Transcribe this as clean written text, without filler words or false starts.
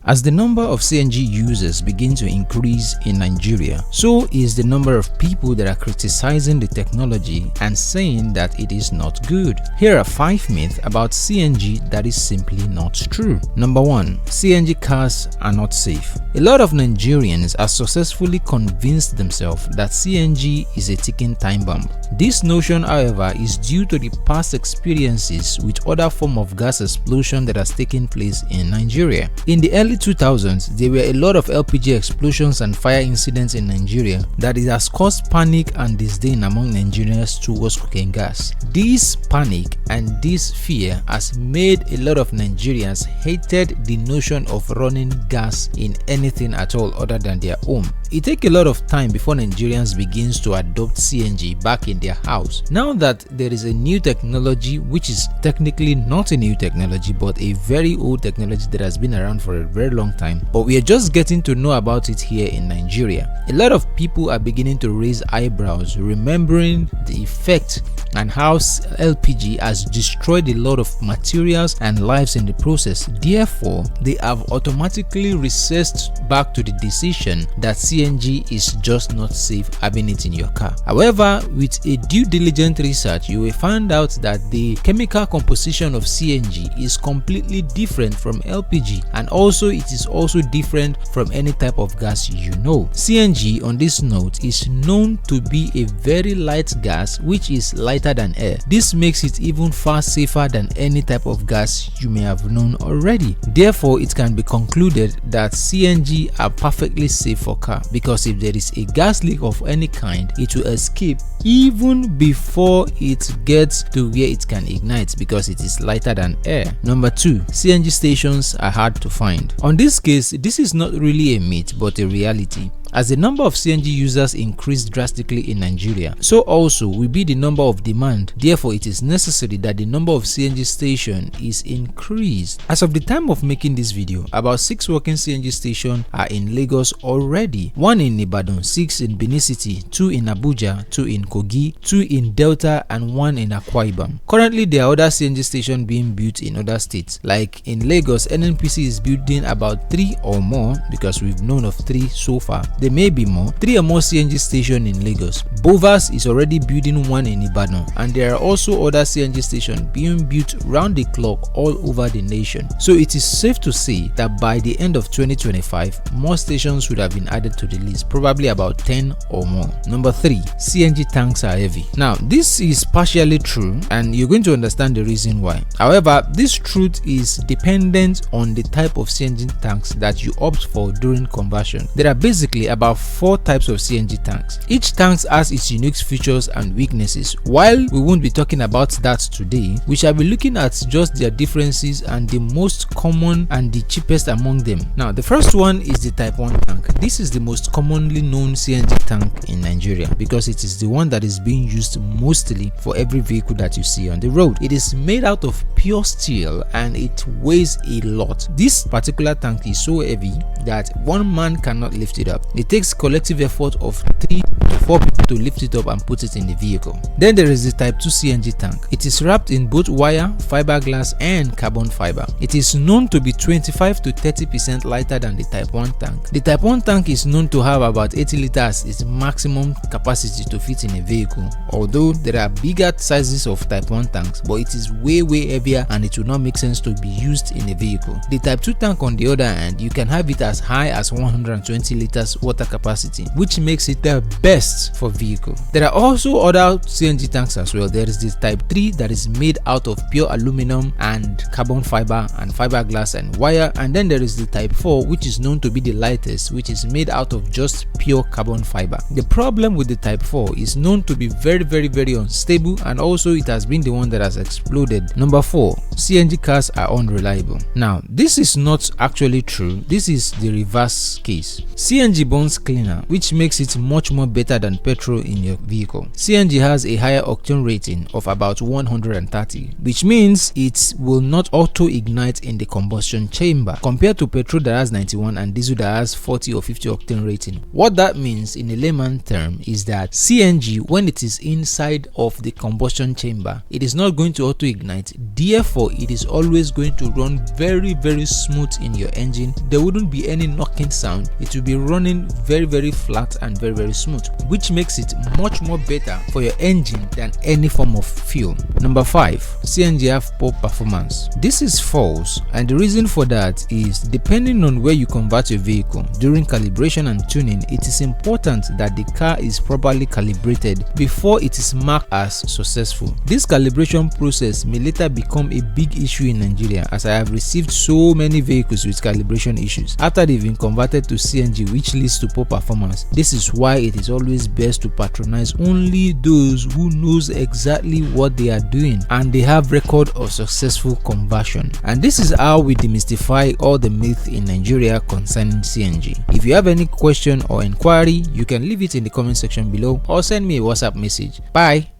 As the number of CNG users begin to increase in Nigeria, so is the number of people that are criticizing the technology and saying that it is not good. Here are 5 myths about CNG that is simply not true. Number 1. CNG cars are not safe. A lot of Nigerians are successfully convinced themselves that CNG is a ticking time bomb. This notion, however, is due to the past experiences with other form of gas explosion that has taken place in Nigeria. In the early 2000s, there were a lot of LPG explosions and fire incidents in Nigeria that it has caused panic and disdain among Nigerians towards cooking gas. This panic and this fear has made a lot of Nigerians hated the notion of running gas in anything at all other than their home. It takes a lot of time before Nigerians begins to adopt CNG back in their house. Now that there is a new technology, which is technically not a new technology but a very old technology that has been around for a very long time, but we are just getting to know about it here in Nigeria. A lot of people are beginning to raise eyebrows, remembering the effect and how LPG has destroyed a lot of materials and lives in the process. Therefore, they have automatically recessed back to the decision that CNG is just not safe having it in your car. However, with a due diligent research, you will find out that the chemical composition of CNG is completely different from LPG, and also it is also different from any type of gas you know. CNG, on this note, is known to be a very light gas which is lighter than air. This makes it even far safer than any type of gas you may have known already. Therefore, it can be concluded that CNG are perfectly safe for car, because if there is a gas leak of any kind, it will escape even before it gets to where it can ignite, because it is lighter than air. Number 2. CNG stations are hard to find. On this case, this is not really a myth but a reality. As the number of CNG users increased drastically in Nigeria, so also will be the number of demand. Therefore, it is necessary that the number of CNG stations is increased. As of the time of making this video, about 6 working CNG stations are in Lagos already. 1 in Ibadan, 6 in Benin City, 2 in Abuja, 2 in Kogi, 2 in Delta, and 1 in Akwa Ibom. Currently, there are other CNG stations being built in other states. Like in Lagos, NNPC is building about 3 or more, because we've known of 3 so far. There may be more, 3 or more CNG stations in Lagos. Bovas is already building 1 in Ibadan, and there are also other CNG stations being built round the clock all over the nation. So it is safe to say that by the end of 2025, more stations would have been added to the list, probably about 10 or more. Number 3, CNG tanks are heavy. Now, this is partially true, and you're going to understand the reason why. However, this truth is dependent on the type of CNG tanks that you opt for during conversion. There are basically about 4 types of CNG tanks. Each tank has its unique features and weaknesses. While we won't be talking about that today, we shall be looking at just their differences and the most common and the cheapest among them. Now, the first one is the Type 1 tank. This is the most commonly known CNG tank in Nigeria because it is the one that is being used mostly for every vehicle that you see on the road. It is made out of pure steel and it weighs a lot. This particular tank is so heavy that one man cannot lift it up. It takes collective effort of 3 to 4 people to lift it up and put it in the vehicle. Then there is the Type 2 CNG tank. It is wrapped in both wire, fiberglass, and carbon fiber. It is known to be 25 to 30% lighter than the Type 1 tank. The Type 1 tank is known to have about 80 liters its maximum capacity to fit in a vehicle, although there are bigger sizes of Type 1 tanks, but it is way heavier and it will not make sense to be used in a vehicle. The Type 2 tank, on the other hand, you can have it as high as 120 liters water capacity, which makes it the best for vehicle. There are also other CNG tanks as well. There is the Type 3 that is made out of pure aluminum and carbon fiber and fiberglass and wire, and then there is the Type 4, which is known to be the lightest, which is made out of just pure carbon fiber. The problem with the Type 4 is known to be very unstable, and also it has been the one that has exploded. Number 4, CNG cars are unreliable. Now, this is not actually true. This is the reverse case. CNG burns cleaner, which makes it much more better than petrol in your vehicle. CNG has a higher octane rating of about 130, which means it will not auto-ignite in the combustion chamber compared to petrol that has 91 and diesel that has 40 or 50 octane rating. What that means in a layman term is that CNG, when it is inside of the combustion chamber, it is not going to auto-ignite, therefore it is always going to run very smooth in your engine. There wouldn't be any knocking sound. It will be running very flat and very smooth, which makes it much more better for your engine than any form of fuel. Number 5, CNG have poor performance. This is false, and the reason for that is depending on where you convert your vehicle. During calibration and tuning, it is important that the car is properly calibrated before it is marked as successful. This calibration process may later become a big issue in Nigeria, as I have received so many vehicles with calibration issues after they've been converted to CNG, which leads to poor performance. This is why it is always best to patronize only those who knows exactly what they are doing and they have record of successful conversion. And this is how we demystify all the myths in Nigeria concerning CNG. If you have any question or inquiry, you can leave it in the comment section below or send me a WhatsApp message. Bye.